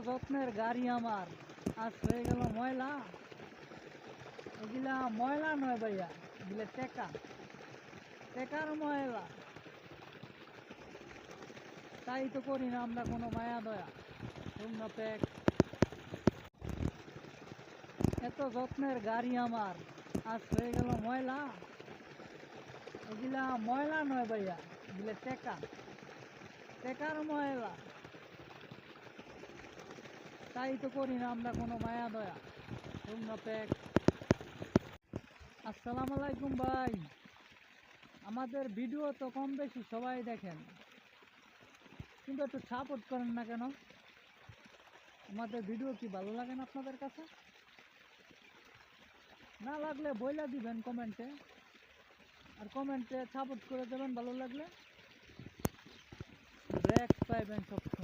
যত্নের গাড়ি আমার আজ হয়ে গেল ময়লা। এগুলা ময়লা নয় ভাইয়া, এগুলা টেকার ময়লা। তাই তো করি না আমরা কোনো মায়া দয়া। তোমরা প্যাক এত যত্নের গাড়ি আমার আজ হয়ে গেল ময়লা। এগুলা ময়লা নয় ভাইয়া, এগুলা টেকার ময়লা। তাই তো করি না আমরা কোনো মায়া দয়া। তোমরা প্যাক। আসসালামু আলাইকুম ভাই, আমাদের ভিডিও তো কম বেশি সবাই দেখেন, কিন্তু একটু সাপোর্ট করেন না কেন? আমাদের ভিডিও কি ভালো লাগে না আপনাদের কাছে? না লাগলে বইলা দিবেন কমেন্টে, আর কমেন্টে সাপোর্ট করে দেবেন ভালো লাগলে। ব্রেক পাইবেন সবসময়।